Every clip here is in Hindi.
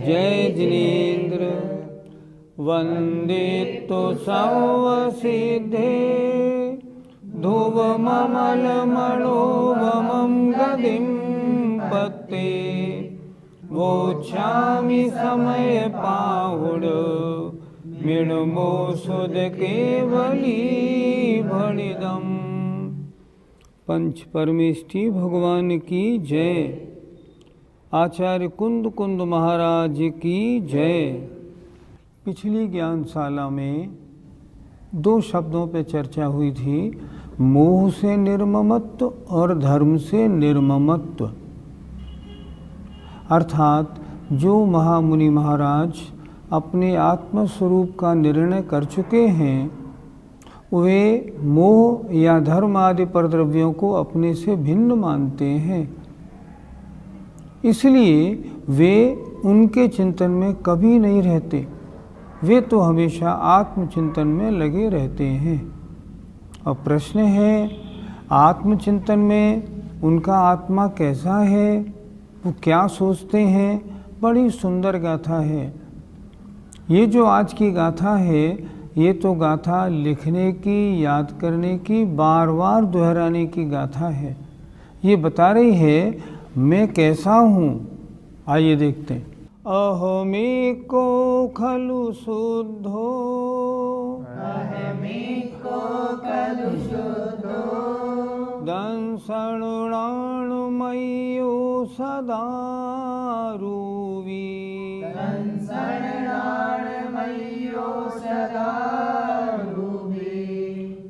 जय जिनेन्द्र वंदितो सर्वसिद्धे ध्रुवममलमणोवमं गदिं पत्ते वोच्छामि समय पाहुड मृणमोषुद केवली भणिदम्। पंच परमेष्ठी भगवान की जय। आचार्य कुंद कुंद महाराज की जय। पिछली ज्ञानशाला में दो शब्दों पे चर्चा हुई थी, मोह से निर्ममत्व और धर्म से निर्ममत्व। अर्थात जो महामुनि महाराज अपने आत्मस्वरूप का निर्णय कर चुके हैं, वे मोह या धर्म आदि परद्रव्यों को अपने से भिन्न मानते हैं, इसलिए वे उनके चिंतन में कभी नहीं रहते। वे तो हमेशा आत्मचिंतन में लगे रहते हैं। और प्रश्न है, आत्मचिंतन में उनका आत्मा कैसा है, वो क्या सोचते हैं? बड़ी सुंदर गाथा है। ये जो आज की गाथा है, ये तो गाथा लिखने की, याद करने की, बार बार दोहराने की गाथा है। ये बता रही है मैं कैसा हूँ। आइए देखते हैं। अहमेको खलु शुद्धो, अहमेको खलु शुद्धो, दंसणाणमय्यो सदा रूवी, दंसणाणमय्यो सदा रूवी,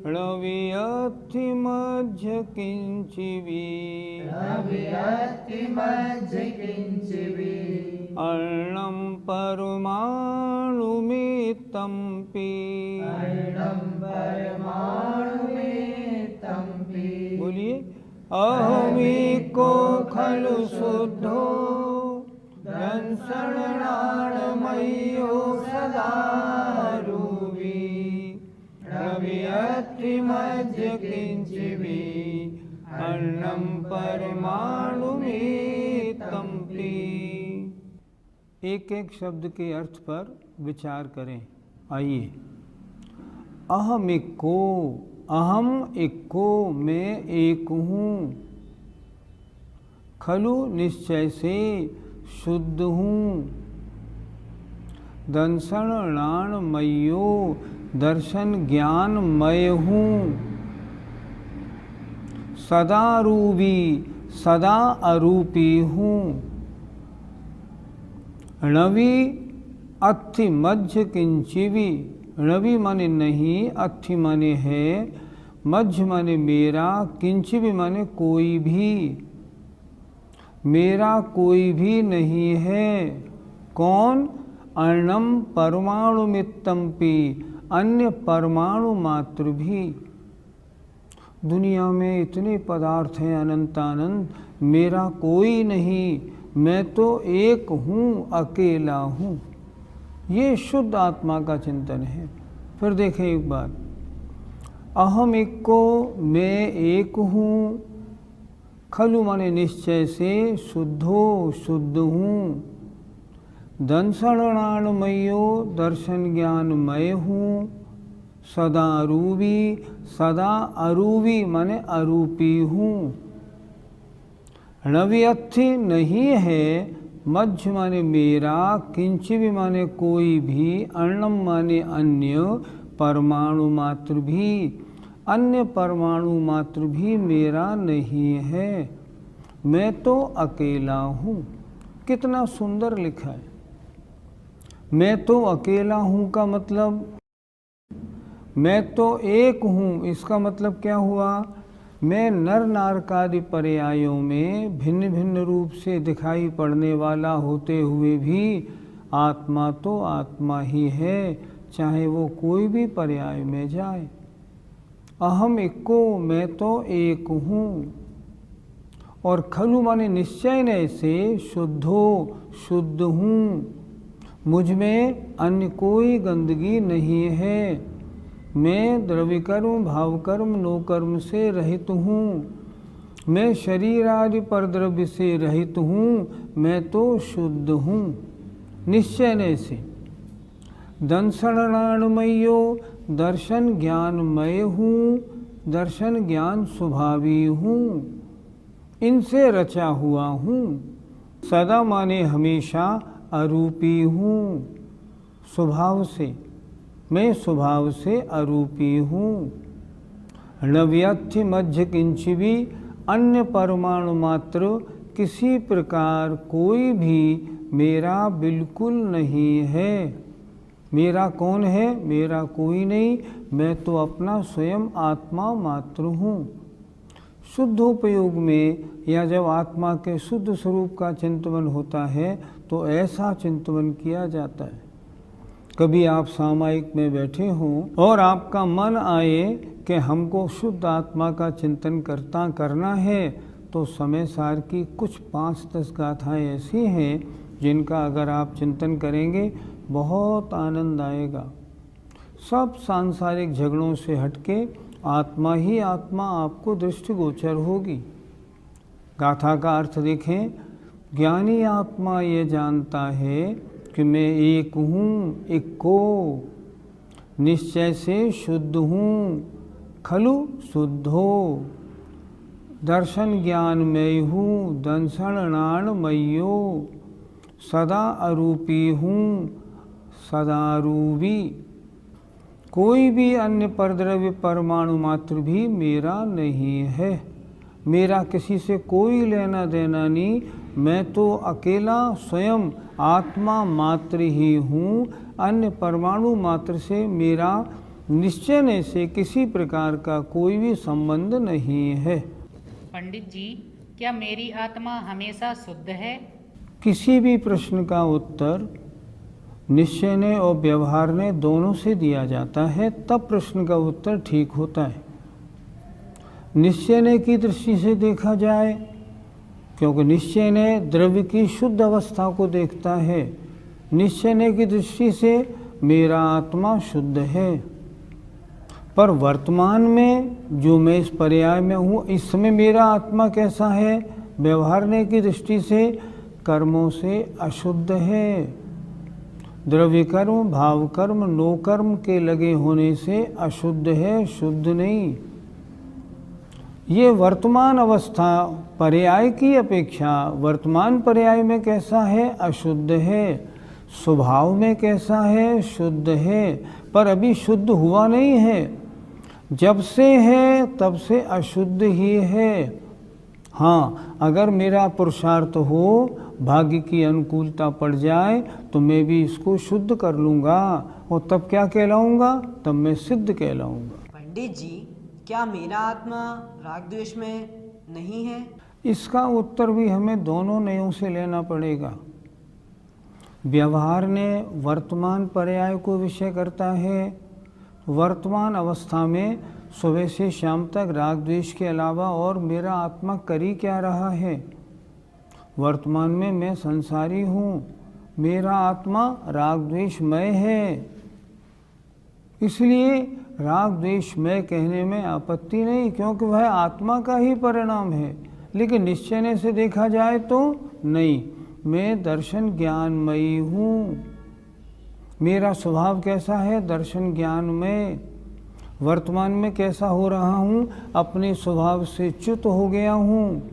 रवियथि मध्य किंचिवी, रवियथि मध्य किंचिवी, अर्णं परमाणुमित्तम्पि, अर्णं परमाणुमित्तम्पि। बोलिए, अहमेको खलु शुद्धो, दंसणाणमय्यो सदा रूवी, रवियथि मध्य किंचिवी, अर्णं परमाणुमित्तम्पि। एक एक शब्द के अर्थ पर विचार करें। आइए। अहम इक्को, अहम इक्को, मैं एक हूँ। खलु निश्चय से शुद्ध हूँ। दंसणाणमय्यो, दर्शन ज्ञानमय हूँ। सदा रूपी, सदा अरूपी हूँ। णवी अत्थि मध्य किंचिवी, णवी माने नहीं, अत्थि माने है, मध्य माने मेरा, किंचिवी माने कोई भी। मेरा कोई भी नहीं है। कौन? अर्णम परमाणुमित्तम्पि, अन्य परमाणु मात्र भी। दुनिया में इतने पदार्थ हैं अनंतानंत, मेरा कोई नहीं, मैं तो एक हूँ, अकेला हूँ। ये शुद्ध आत्मा का चिंतन है। फिर देखें एक बात, अहम इक्को, मैं एक हूँ। खलु माने निश्चय से, शुद्धो शुद्ध हूँ। दंसणाणमय्यो, दर्शन ज्ञानमय हूँ। सदा रूपी, सदा अरूपी माने अरूपी हूँ। णव्यथि नहीं है, मध्य माने मेरा, किंचिवी माने कोई भी, अर्णम माने अन्य, परमाणु मात्र भी, अन्य परमाणु मात्र भी मेरा नहीं है। मैं तो अकेला हूँ। कितना सुंदर लिखा है। मैं तो अकेला हूँ का मतलब, मैं तो एक हूँ, इसका मतलब क्या हुआ? मैं नर नारकादि पर्यायों में भिन्न भिन्न रूप से दिखाई पड़ने वाला होते हुए भी आत्मा तो आत्मा ही है, चाहे वो कोई भी पर्याय में जाए। अहम एको, मैं तो एक हूँ। और खलु माने निश्चय ने से शुद्धो, शुद्ध हूँ, मुझ में अन्य कोई गंदगी नहीं है। मैं द्रव्य कर्म, भाव कर्म, नो कर्म से रहित हूँ। मैं शरीर आदि पर द्रव्य से रहित हूँ, मैं तो शुद्ध हूँ निश्चय ने से। दंसणाणमयो, दर्शन ज्ञानमय हूँ, दर्शन ज्ञान स्वभावी हूँ, इनसे रचा हुआ हूँ। सदा माने हमेशा अरूपी हूँ, स्वभाव से, मैं स्वभाव से अरूपी हूँ। नव्यथ्य मध्य किंच भी, अन्य परमाणु मात्र किसी प्रकार कोई भी मेरा बिल्कुल नहीं है। मेरा कौन है? मेरा कोई नहीं, मैं तो अपना स्वयं आत्मा मात्र हूँ। शुद्ध उपयोग में या जब आत्मा के शुद्ध स्वरूप का चिंतन होता है तो ऐसा चिंतन किया जाता है। कभी आप सामायिक में बैठे हों और आपका मन आए कि हमको शुद्ध आत्मा का चिंतन करना है, तो समय सार की कुछ 5-10 गाथाएँ ऐसी हैं जिनका अगर आप चिंतन करेंगे बहुत आनंद आएगा। सब सांसारिक झगड़ों से हटके आत्मा ही आत्मा आपको दृष्टिगोचर होगी। गाथा का अर्थ देखें, ज्ञानी आत्मा ये जानता है कि मैं एक हूँ, इक्को, निश्चय से शुद्ध हूँ, खलु शुद्धो, दर्शन ज्ञानमय हूँ, दंसणाणमयो, सदा अरूपी हूँ, सदारूपी। कोई भी अन्य परद्रव्य परमाणु मात्र भी मेरा नहीं है। मेरा किसी से कोई लेना देना नहीं, मैं तो अकेला स्वयं आत्मा मात्र ही हूँ। अन्य परमाणु मात्र से मेरा निश्चय से किसी प्रकार का कोई भी संबंध नहीं है। पंडित जी, क्या मेरी आत्मा हमेशा शुद्ध है? किसी भी प्रश्न का उत्तर निश्चय ने और व्यवहार ने दोनों से दिया जाता है, तब प्रश्न का उत्तर ठीक होता है। निश्चय ने की दृष्टि से देखा जाए, क्योंकि निश्चय ने द्रव्य की शुद्ध अवस्था को देखता है। निश्चय ने की दृष्टि से मेरा आत्मा शुद्ध है, पर वर्तमान में जो मैं इस पर्याय में हूँ, इस समय मेरा आत्मा कैसा है? व्यवहार ने की दृष्टि से कर्मों से अशुद्ध है। द्रव्य कर्म, भाव कर्म, नो कर्म के लगे होने से अशुद्ध है, शुद्ध नहीं। ये वर्तमान अवस्था पर्याय की अपेक्षा वर्तमान पर्याय में कैसा है? अशुद्ध है। स्वभाव में कैसा है? शुद्ध है, पर अभी शुद्ध हुआ नहीं है। जब से है तब से अशुद्ध ही है। हाँ, अगर मेरा पुरुषार्थ हो, भाग्य की अनुकूलता पड़ जाए तो मैं भी इसको शुद्ध कर लूँगा, और तब क्या कहलाऊँगा? तब मैं सिद्ध कहलाऊँगा। पंडित जी, क्या मेरा आत्मा राग द्वेष में नहीं है? इसका उत्तर भी हमें दोनों नयों से लेना पड़ेगा। व्यवहार ने वर्तमान पर्याय को विषय करता है। वर्तमान अवस्था में सुबह से शाम तक राग द्वेष के अलावा और मेरा आत्मा कर ही क्या रहा है? वर्तमान में मैं संसारी हूँ, मेरा आत्मा राग द्वेषमय है। इसलिए राग द्वेषमय कहने में आपत्ति नहीं, क्योंकि वह आत्मा का ही परिणाम है। लेकिन निश्चय से देखा जाए तो नहीं, मैं दर्शन ज्ञानमयी हूँ। मेरा स्वभाव कैसा है? दर्शन ज्ञानमय। वर्तमान में कैसा हो रहा हूँ? अपने स्वभाव से च्युत हो गया हूँ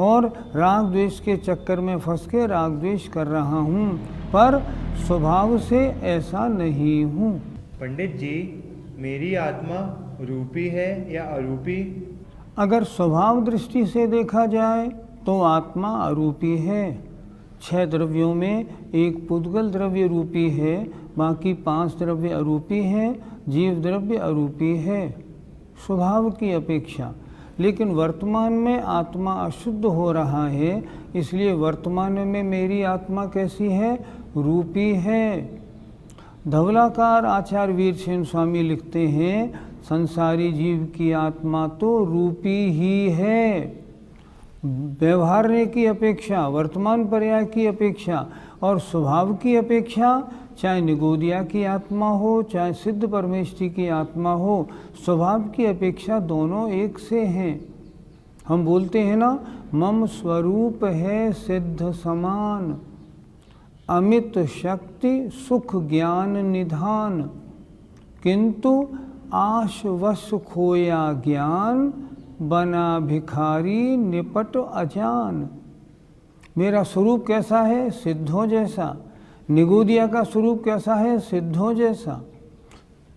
और राग द्वेष के चक्कर में फंस के राग द्वेष कर रहा हूँ, पर स्वभाव से ऐसा नहीं हूँ। पंडित जी, मेरी आत्मा रूपी है या अरूपी? अगर स्वभाव दृष्टि से देखा जाए तो आत्मा अरूपी है। 6 द्रव्यों में एक पुद्गल द्रव्य रूपी है, बाकी 5 द्रव्य अरूपी हैं, जीव द्रव्य अरूपी है स्वभाव की अपेक्षा। लेकिन वर्तमान में आत्मा अशुद्ध हो रहा है, इसलिए वर्तमान में मेरी आत्मा कैसी है? रूपी है। धवलाकार आचार्य वीरसेन स्वामी लिखते हैं, संसारी जीव की आत्मा तो रूपी ही है। व्यवहार्य की अपेक्षा, वर्तमान पर्याय की अपेक्षा और स्वभाव की अपेक्षा, चाहे निगोदिया की आत्मा हो चाहे सिद्ध परमेष्ठी की आत्मा हो, स्वभाव की अपेक्षा दोनों एक से हैं। हम बोलते हैं ना, मम स्वरूप है सिद्ध समान, अमित शक्ति सुख ज्ञान निधान, किंतु आश वश खोया ज्ञान, बना भिखारी निपट अजान। मेरा स्वरूप कैसा है? सिद्धों जैसा। निगोदिया का स्वरूप कैसा है? सिद्धों जैसा।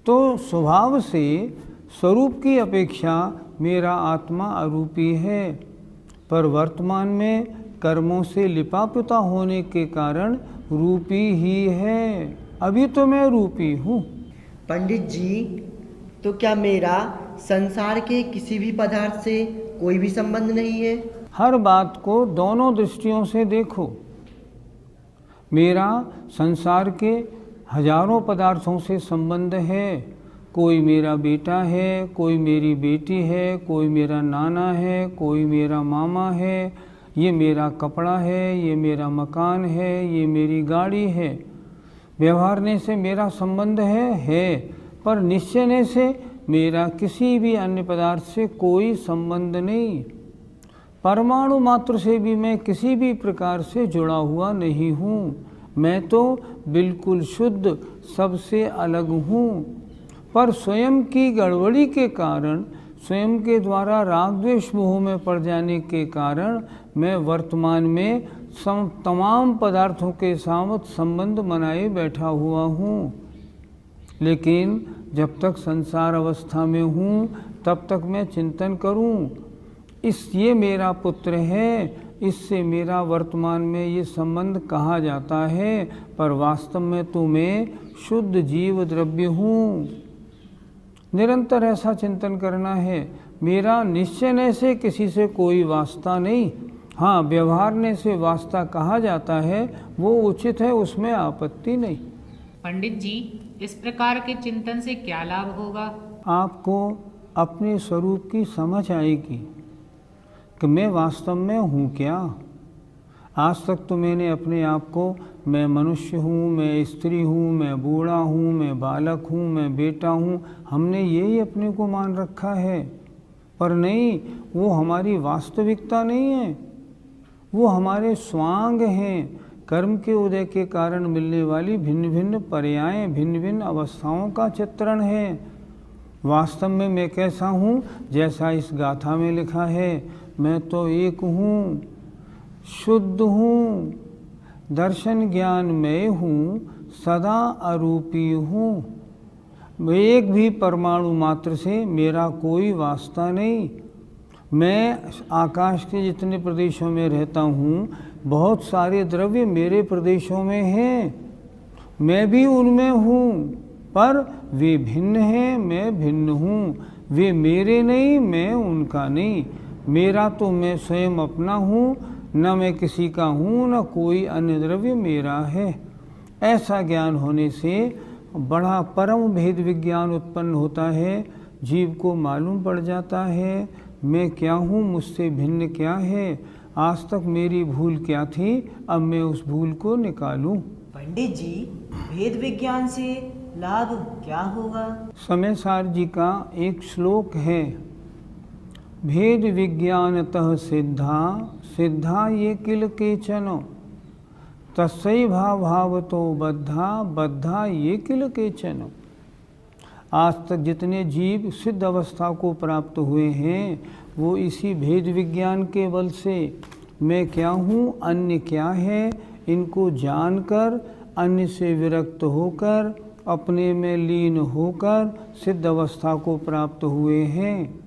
तो स्वभाव से स्वरूप की अपेक्षा मेरा आत्मा अरूपी है, पर वर्तमान में कर्मों से लिपापुता होने के कारण रूपी ही है। अभी तो मैं रूपी हूँ। पंडित जी, तो क्या मेरा संसार के किसी भी पदार्थ से कोई भी संबंध नहीं है? हर बात को दोनों दृष्टियों से देखो। मेरा संसार के हजारों पदार्थों से संबंध है। कोई मेरा बेटा है, कोई मेरी बेटी है, कोई मेरा नाना है, कोई मेरा मामा है, ये मेरा कपड़ा है, ये मेरा मकान है, ये मेरी गाड़ी है। व्यवहारने से मेरा संबंध है, पर निश्चयने से मेरा किसी भी अन्य पदार्थ से कोई संबंध नहीं। परमाणु मात्र से भी मैं किसी भी प्रकार से जुड़ा हुआ नहीं हूँ। मैं तो बिल्कुल शुद्ध, सबसे अलग हूँ, पर स्वयं की गड़बड़ी के कारण, स्वयं के द्वारा राग द्वेष मोह में पड़ जाने के कारण मैं वर्तमान में तमाम पदार्थों के साथ संबंध बनाए बैठा हुआ हूँ। लेकिन जब तक संसार अवस्था में हूँ तब तक मैं चिंतन करूँ, ये मेरा पुत्र है, इससे मेरा वर्तमान में ये संबंध कहा जाता है, पर वास्तव में तो मैं शुद्ध जीव द्रव्य हूँ। निरंतर ऐसा चिंतन करना है। मेरा निश्चय से किसी से कोई वास्ता नहीं। हाँ, व्यवहारने से वास्ता कहा जाता है, वो उचित है, उसमें आपत्ति नहीं। पंडित जी, इस प्रकार के चिंतन से क्या लाभ होगा? आपको अपने स्वरूप की समझ आएगी कि मैं वास्तव में हूँ क्या। आज तक तो मैंने अपने आप को मैं मनुष्य हूँ, मैं स्त्री हूँ, मैं बूढ़ा हूँ, मैं बालक हूँ, मैं बेटा हूँ, हमने यही अपने को मान रखा है। पर नहीं, वो हमारी वास्तविकता नहीं है, वो हमारे स्वांग हैं। कर्म के उदय के कारण मिलने वाली भिन्न भिन्न पर्यायें, भिन्न भिन्न अवस्थाओं का चित्रण है। वास्तव में मैं कैसा हूँ? जैसा इस गाथा में लिखा है, मैं तो एक हूँ, शुद्ध हूँ, दर्शन ज्ञानमय हूँ, सदा अरूपी हूँ। एक भी परमाणु मात्र से मेरा कोई वास्ता नहीं। मैं आकाश के जितने प्रदेशों में रहता हूँ, बहुत सारे द्रव्य मेरे प्रदेशों में हैं, मैं भी उनमें हूँ, पर वे भिन्न हैं, मैं भिन्न हूँ। वे मेरे नहीं, मैं उनका नहीं। मेरा तो मैं स्वयं अपना हूँ, न मैं किसी का हूँ, न कोई अन्य द्रव्य मेरा है। ऐसा ज्ञान होने से बड़ा परम भेद विज्ञान उत्पन्न होता है। जीव को मालूम पड़ जाता है मैं क्या हूँ, मुझसे भिन्न क्या है, आज तक मेरी भूल क्या थी, अब मैं उस भूल को निकालूं। पंडित जी, भेद विज्ञान से लाभ क्या होगा? समय सार जी का एक श्लोक है, भेद विज्ञानतः सिद्धा सिद्धा ये किल केचन, तस्यै भावतो बद्धा बद्धा ये किल केचन। आज तक जितने जीव सिद्ध अवस्था को प्राप्त हुए हैं, वो इसी भेद विज्ञान के बल से मैं क्या हूँ, अन्य क्या है, इनको जानकर अन्य से विरक्त होकर अपने में लीन होकर सिद्ध अवस्था को प्राप्त हुए हैं।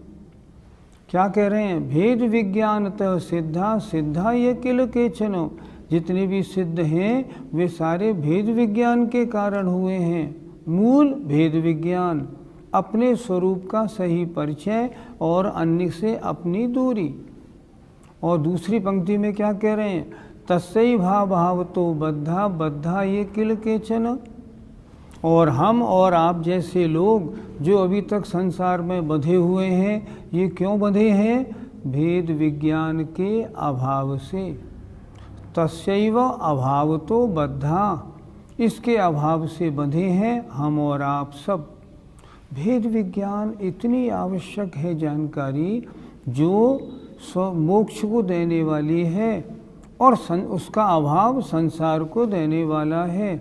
क्या कह रहे हैं? भेद विज्ञानतः सिद्धा सिद्धा ये किल केचन। जितने भी सिद्ध हैं वे सारे भेद विज्ञान के कारण हुए हैं। मूल भेद विज्ञान, अपने स्वरूप का सही परिचय और अन्य से अपनी दूरी। और दूसरी पंक्ति में क्या कह रहे हैं? तस्यै भावतो बद्धा बद्धा ये किल केचन। और हम और आप जैसे लोग जो अभी तक संसार में बंधे हुए हैं, ये क्यों बंधे हैं? भेद विज्ञान के अभाव से। तस्यैव अभावतो बद्धा, इसके अभाव से बंधे हैं हम और आप सब। भेद विज्ञान इतनी आवश्यक है जानकारी जो मोक्ष को देने वाली है और उसका अभाव संसार को देने वाला है।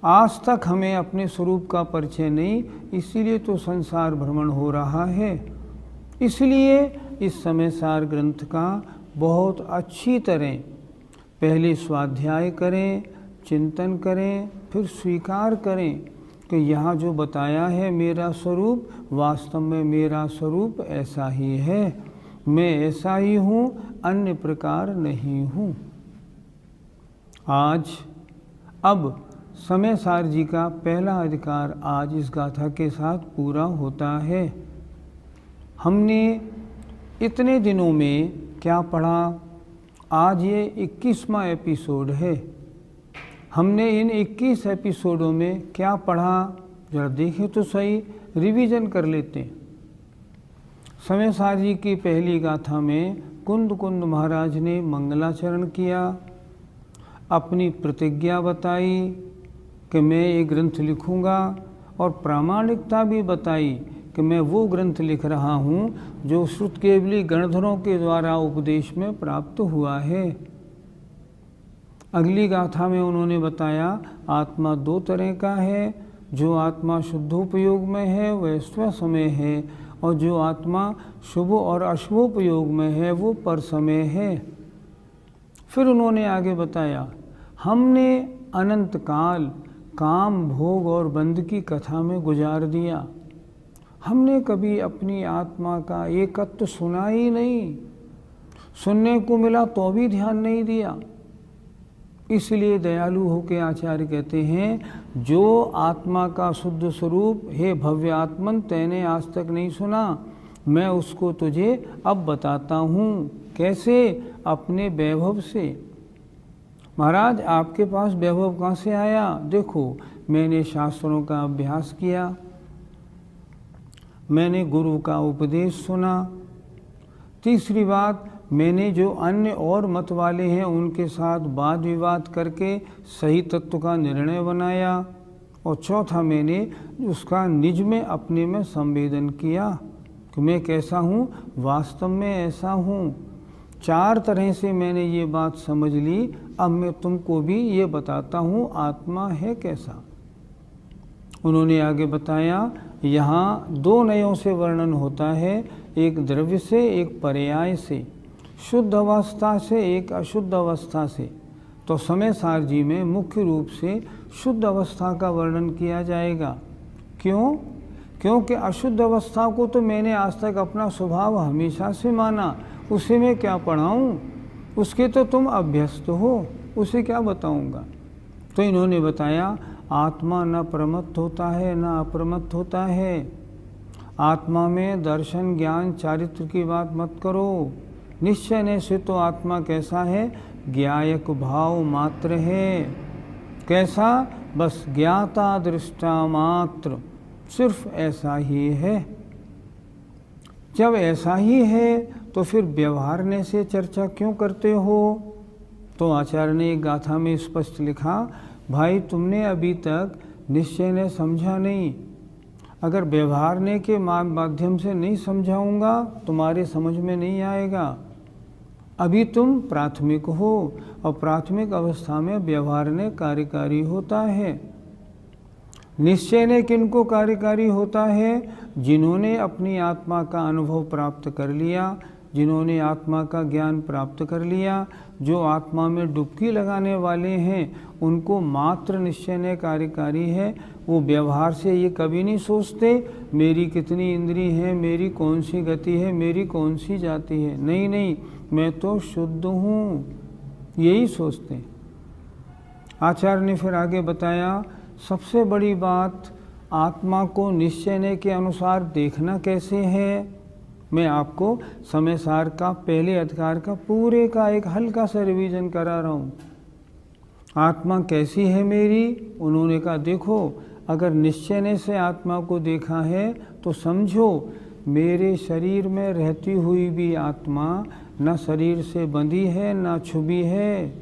आज तक हमें अपने स्वरूप का परिचय नहीं, इसीलिए तो संसार भ्रमण हो रहा है। इसलिए इस समय सार ग्रंथ का बहुत अच्छी तरह पहले स्वाध्याय करें, चिंतन करें, फिर स्वीकार करें कि यहाँ जो बताया है मेरा स्वरूप, वास्तव में मेरा स्वरूप ऐसा ही है। मैं ऐसा ही हूँ, अन्य प्रकार नहीं हूँ। आज अब समय सार जी का पहला अधिकार आज इस गाथा के साथ पूरा होता है। हमने इतने दिनों में क्या पढ़ा? आज ये 21वां एपिसोड है। हमने इन 21 एपिसोडों में क्या पढ़ा? जरा देखें तो सही, रिवीजन कर लेते हैं। समय सार जी की पहली गाथा में कुंद कुंद महाराज ने मंगलाचरण किया, अपनी प्रतिज्ञा बताई कि मैं ये ग्रंथ लिखूंगा, और प्रामाणिकता भी बताई कि मैं वो ग्रंथ लिख रहा हूँ जो श्रुत केवली गणधरों के द्वारा उपदेश में प्राप्त हुआ है। अगली गाथा में उन्होंने बताया आत्मा दो तरह का है, जो आत्मा शुद्धोपयोग में है वह स्वसमय है, और जो आत्मा शुभ और अशुभोपयोग में है वो परसमय है। फिर उन्होंने आगे बताया हमने अनंत काल काम भोग और बंध की कथा में गुजार दिया। हमने कभी अपनी आत्मा का एकत्व सुना ही नहीं, सुनने को मिला तो भी ध्यान नहीं दिया। इसलिए दयालु होकर आचार्य कहते हैं जो आत्मा का शुद्ध स्वरूप हे भव्य आत्मन तैने आज तक नहीं सुना, मैं उसको तुझे अब बताता हूँ। कैसे? अपने वैभव से। महाराज आपके पास वैभव कहाँ से आया? देखो मैंने शास्त्रों का अभ्यास किया, मैंने गुरु का उपदेश सुना। तीसरी बात, मैंने जो अन्य और मत वाले हैं उनके साथ वाद विवाद करके सही तत्व का निर्णय बनाया। और चौथा, मैंने उसका निज में अपने में संवेदन किया कि मैं कैसा हूँ, वास्तव में ऐसा हूँ। 4 तरह से मैंने ये बात समझ ली। अब मैं तुमको भी ये बताता हूँ आत्मा है कैसा। उन्होंने आगे बताया यहाँ 2 नयों से वर्णन होता है, एक द्रव्य से, एक पर्याय से, शुद्ध अवस्था से, एक अशुद्ध अवस्था से। तो समय सार जी में मुख्य रूप से शुद्ध अवस्था का वर्णन किया जाएगा। क्यों? क्योंकि अशुद्ध अवस्था को तो मैंने आज तक अपना स्वभाव हमेशा से माना, उसे मैं क्या पढ़ाऊँ, उसके तो तुम अभ्यस्त हो, उसे क्या बताऊँगा। तो इन्होंने बताया आत्मा न प्रमत्त होता है न अप्रमत्त होता है। आत्मा में दर्शन ज्ञान चारित्र की बात मत करो। निश्चय से तो आत्मा कैसा है? ज्ञायक भाव मात्र है। कैसा? बस ज्ञाता दृष्टा मात्र, सिर्फ ऐसा ही है। जब ऐसा ही है तो फिर व्यवहारने से चर्चा क्यों करते हो? तो आचार्य ने एक गाथा में स्पष्ट लिखा, भाई तुमने अभी तक निश्चय ने समझा नहीं। अगर व्यवहारने के माध्यम से नहीं समझाऊंगा तुम्हारे समझ में नहीं आएगा। अभी तुम प्राथमिक हो और प्राथमिक अवस्था में व्यवहारने कार्यकारी होता है। निश्चय ने किनको कार्यकारी होता है? जिन्होंने अपनी आत्मा का अनुभव प्राप्त कर लिया, जिन्होंने आत्मा का ज्ञान प्राप्त कर लिया, जो आत्मा में डुबकी लगाने वाले हैं, उनको मात्र निश्चय ने कार्यकारी है। वो व्यवहार से ये कभी नहीं सोचते मेरी कितनी इंद्री है, मेरी कौन सी गति है, मेरी कौन सी जाति है। नहीं नहीं, मैं तो शुद्ध हूँ, यही सोचते हैं। आचार्य ने फिर आगे बताया सबसे बड़ी बात आत्मा को निश्चय के अनुसार देखना कैसे है। मैं आपको समय सार का पहले अधिकार का पूरे का एक हल्का सा रिवीजन करा रहा हूँ। आत्मा कैसी है मेरी? उन्होंने कहा देखो, अगर निश्चय से आत्मा को देखा है तो समझो मेरे शरीर में रहती हुई भी आत्मा न शरीर से बंधी है न छुपी है।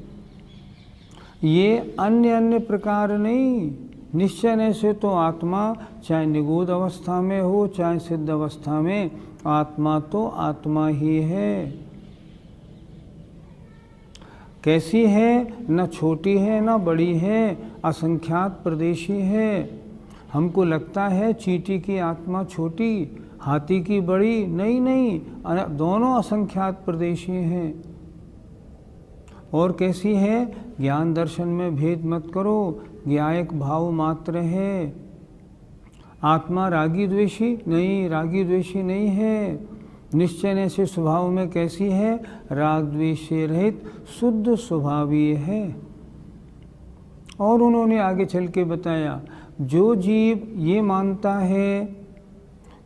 ये अन्य प्रकार नहीं। निश्चय से तो आत्मा चाहे निगूढ़ अवस्था में हो चाहे सिद्ध अवस्था में, आत्मा तो आत्मा ही है। कैसी है? न छोटी है न बड़ी है, असंख्यात प्रदेशी है। हमको लगता है चींटी की आत्मा छोटी, हाथी की बड़ी, नहीं, दोनों असंख्यात प्रदेशी हैं। और कैसी है? ज्ञान दर्शन में भेद मत करो, ज्ञायक भाव मात्र है। आत्मा रागी द्वेषी नहीं, रागी द्वेषी नहीं है। निश्चय से स्वभाव में कैसी है? राग द्वेष से रहित शुद्ध स्वभावी है। और उन्होंने आगे चल के बताया, जो जीव ये मानता है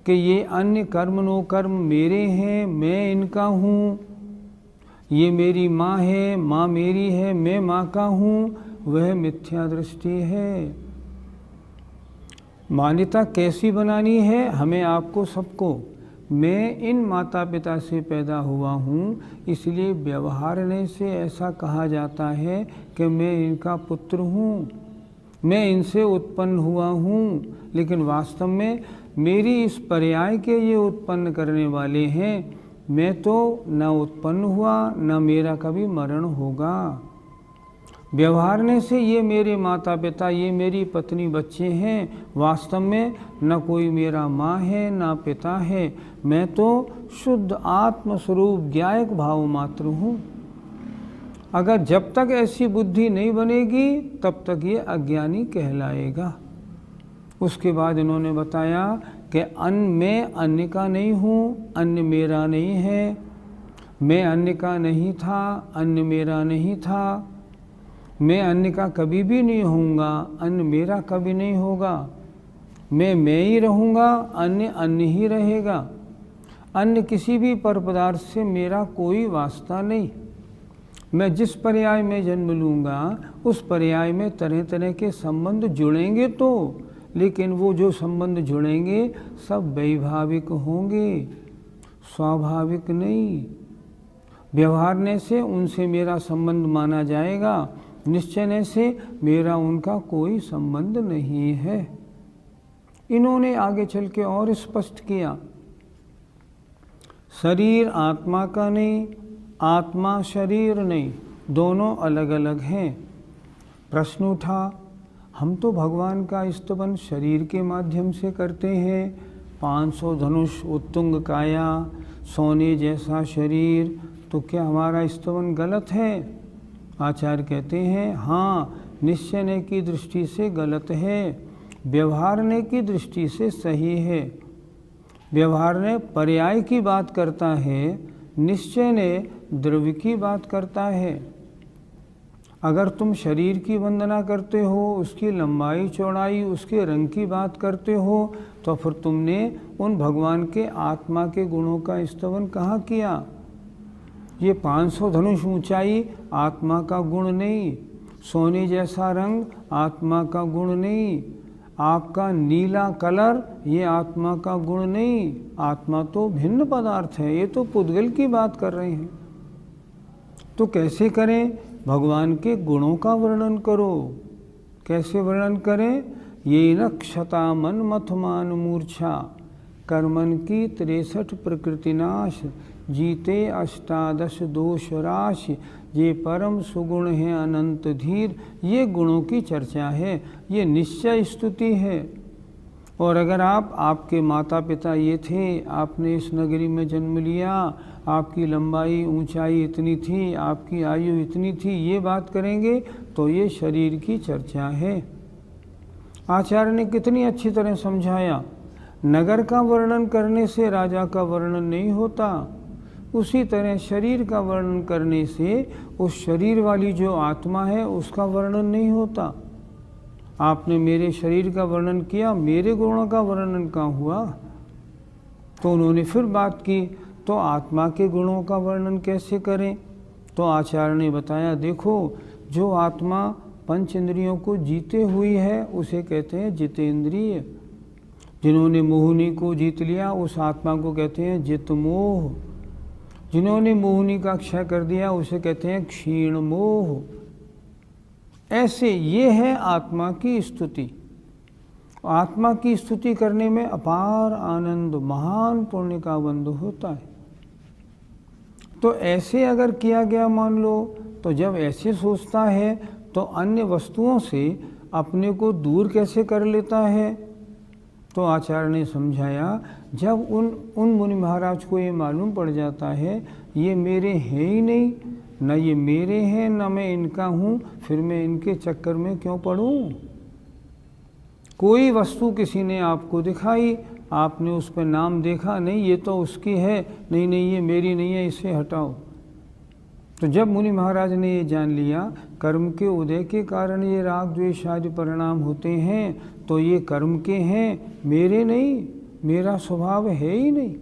कि ये अन्य कर्म नो कर्म मेरे हैं, मैं इनका हूँ, ये मेरी माँ है, माँ मेरी है, मैं माँ का हूँ, वह मिथ्या दृष्टि है। मान्यता कैसी बनानी है? हमें आपको सबको, मैं इन माता पिता से पैदा हुआ हूँ, इसलिए व्यवहारने से ऐसा कहा जाता है कि मैं इनका पुत्र हूँ, मैं इनसे उत्पन्न हुआ हूँ, लेकिन वास्तव में मेरी इस पर्याय के ये उत्पन्न करने वाले हैं। मैं तो न उत्पन्न हुआ न मेरा कभी मरण होगा। व्यवहारने से ये मेरे माता पिता, ये मेरी पत्नी बच्चे हैं, वास्तव में न कोई मेरा माँ है न पिता है। मैं तो शुद्ध आत्मस्वरूप ज्ञायक भाव मात्र हूँ। अगर जब तक ऐसी बुद्धि नहीं बनेगी तब तक ये अज्ञानी कहलाएगा। उसके बाद इन्होंने बताया कि मैं अन्य का नहीं हूँ, अन्य मेरा नहीं है। मैं अन्य का नहीं था, अन्य मेरा नहीं था। मैं अन्य का कभी भी नहीं होऊंगा, अन्य मेरा कभी नहीं होगा। मैं ही रहूँगा, अन्य ही रहेगा। अन्य किसी भी पर पदार्थ से मेरा कोई वास्ता नहीं। मैं जिस पर्याय में जन्म लूँगा उस पर्याय में तरह तरह के संबंध जुड़ेंगे तो, लेकिन वो जो संबंध जुड़ेंगे सब वैभाविक होंगे, स्वाभाविक नहीं। व्यवहारने से उनसे मेरा संबंध माना जाएगा, निश्चय से मेरा उनका कोई संबंध नहीं है। इन्होंने आगे चल के और स्पष्ट किया, शरीर आत्मा का नहीं, आत्मा शरीर नहीं, दोनों अलग अलग हैं। प्रश्न उठा, हम तो भगवान का स्तवन शरीर के माध्यम से करते हैं, 500 धनुष, उत्तुंग काया, सोने जैसा शरीर, तो क्या हमारा स्तवन गलत है? आचार्य कहते हैं हाँ, निश्चय की दृष्टि से गलत है, व्यवहारने की दृष्टि से सही है। व्यवहारने पर्याय की बात करता है, निश्चय ने द्रव्य की बात करता है। अगर तुम शरीर की वंदना करते हो, उसकी लंबाई चौड़ाई, उसके रंग की बात करते हो, तो फिर तुमने उन भगवान के आत्मा के गुणों का स्तवन कहाँ किया? ये 500 धनुष ऊंचाई आत्मा का गुण नहीं, सोने जैसा रंग आत्मा का गुण नहीं, आपका नीला कलर ये आत्मा का गुण नहीं। आत्मा तो भिन्न पदार्थ है, ये तो पुद्गल की बात कर रहे हैं। तो कैसे करें? भगवान के गुणों का वर्णन करो। कैसे वर्णन करें? ये न क्षता मन मथमान मूर्छा, कर्मन की 63 प्रकृति नाश, जीते 18 दोष राश, ये परम सुगुण है अनंत धीर। ये गुणों की चर्चा है, ये निश्चय स्तुति है। और अगर आपके माता पिता ये थे, आपने इस नगरी में जन्म लिया, आपकी लंबाई ऊंचाई इतनी थी, आपकी आयु इतनी थी, ये बात करेंगे तो ये शरीर की चर्चा है। आचार्य ने कितनी अच्छी तरह समझाया, नगर का वर्णन करने से राजा का वर्णन नहीं होता, उसी तरह शरीर का वर्णन करने से उस शरीर वाली जो आत्मा है उसका वर्णन नहीं होता। आपने मेरे शरीर का वर्णन किया, मेरे गुणों का वर्णन कहाँ हुआ? तो उन्होंने फिर बात की, तो आत्मा के गुणों का वर्णन कैसे करें? तो आचार्य ने बताया, देखो जो आत्मा पंच इंद्रियों को जीते हुई है उसे कहते हैं जितेंद्रिय। जिन्होंने मोहिनी को जीत लिया उस आत्मा को कहते हैं जितमोह। जिन्होंने मोहिनी का क्षय कर दिया उसे कहते हैं क्षीण मोह। ऐसे ये है आत्मा की स्तुति। आत्मा की स्तुति करने में अपार आनंद, महान पुण्य का बंध होता है। तो ऐसे अगर किया गया मान लो, तो जब ऐसे सोचता है तो अन्य वस्तुओं से अपने को दूर कैसे कर लेता है? तो आचार्य ने समझाया, जब उन मुनि महाराज को ये मालूम पड़ जाता है ये मेरे हैं ही नहीं, न ये मेरे हैं न मैं इनका हूँ, फिर मैं इनके चक्कर में क्यों पड़ूँ? कोई वस्तु किसी ने आपको दिखाई, आपने उस पर नाम देखा, नहीं ये तो उसकी है, नहीं नहीं ये मेरी नहीं है, इसे हटाओ। तो जब मुनि महाराज ने ये जान लिया कर्म के उदय के कारण ये राग द्वेष आदि परिणाम होते हैं, तो ये कर्म के हैं, मेरे नहीं, मेरा स्वभाव है ही नहीं,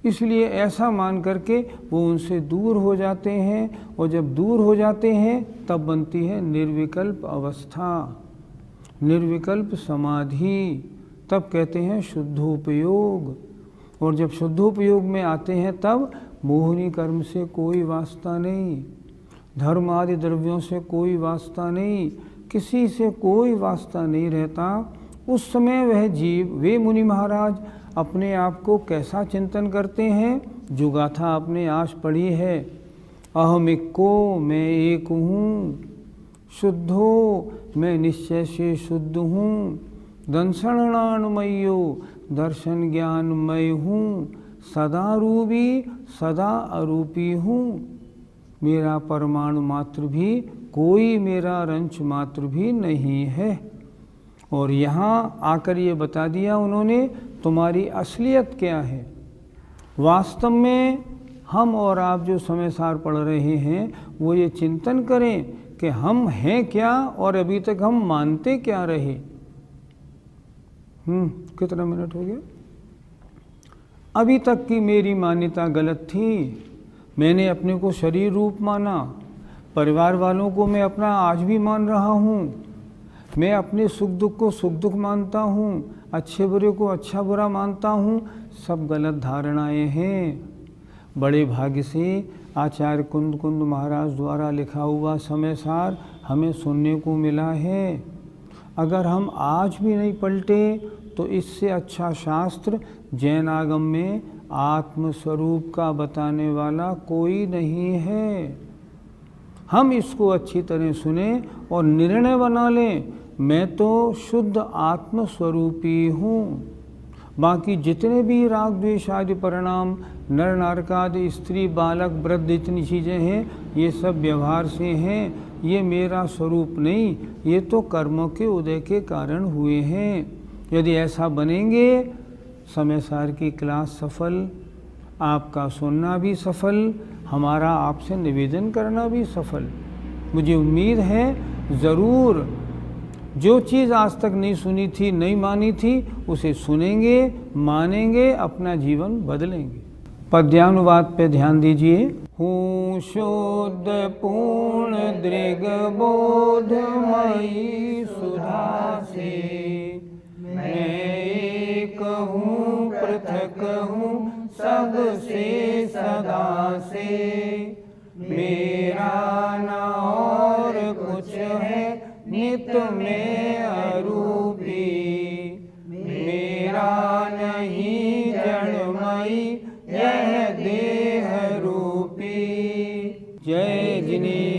इसलिए ऐसा मान करके वो उनसे दूर हो जाते हैं। और जब दूर हो जाते हैं तब बनती है निर्विकल्प अवस्था, निर्विकल्प समाधि, तब कहते हैं शुद्धोपयोग। और जब शुद्धोपयोग में आते हैं तब मोहिनी कर्म से कोई वास्ता नहीं, धर्म आदि द्रव्यों से कोई वास्ता नहीं, किसी से कोई वास्ता नहीं रहता। उस समय वह जीव, वे मुनि महाराज अपने आप को कैसा चिंतन करते हैं? जो गाथा आपने आज पढ़ी है, अहम इक्को, मैं एक हूँ, शुद्धो, मैं निश्चय से शुद्ध हूँ, दंसणानुमयो, दर्शन ज्ञानमय हूँ, सदा रूपी सदा अरूपी हूँ, मेरा परमाणु मात्र भी, कोई मेरा रंच मात्र भी नहीं है। और यहाँ आकर ये बता दिया उन्होंने, तुम्हारी असलियत क्या है। वास्तव में हम और आप जो समय सार पढ़ रहे हैं वो ये चिंतन करें कि हम हैं क्या और अभी तक हम मानते क्या रहे। कितना मिनट हो गया? अभी तक की मेरी मान्यता गलत थी। मैंने अपने को शरीर रूप माना, परिवार वालों को मैं अपना आज भी मान रहा हूँ, मैं अपने सुख दुख को सुख दुख मानता हूँ, अच्छे बुरे को अच्छा बुरा मानता हूँ। सब गलत धारणाएं हैं। बड़े भाग्य से आचार्य कुंद कुंद महाराज द्वारा लिखा हुआ समय सार हमें सुनने को मिला है। अगर हम आज भी नहीं पलटे तो इससे अच्छा शास्त्र जैन आगम में आत्मस्वरूप का बताने वाला कोई नहीं है। हम इसको अच्छी तरह सुने और निर्णय बना लें, मैं तो शुद्ध आत्मस्वरूपी हूँ। बाकी जितने भी राग द्वेष आदि परिणाम, नर नारकादि, स्त्री बालक वृद्ध, इतनी चीज़ें हैं, ये सब व्यवहार से हैं, ये मेरा स्वरूप नहीं, ये तो कर्मों के उदय के कारण हुए हैं। यदि ऐसा बनेंगे, समय सार की क्लास सफल, आपका सुनना भी सफल, हमारा आपसे निवेदन करना भी सफल। मुझे उम्मीद है ज़रूर जो चीज़ आज तक नहीं सुनी थी, नहीं मानी थी, उसे सुनेंगे, मानेंगे, अपना जीवन बदलेंगे। पद्यानुवाद पे ध्यान दीजिए। हूँ शुद्ध पूर्ण दृग बोधमयी सुधा से, मैं एक हूँ पृथक हूँ सबसे सदा से, मेरा न और कुछ है नित में अरूपी, मेरा नहीं जड़मयी यह देह रूपी। जय जिनेन्द्र।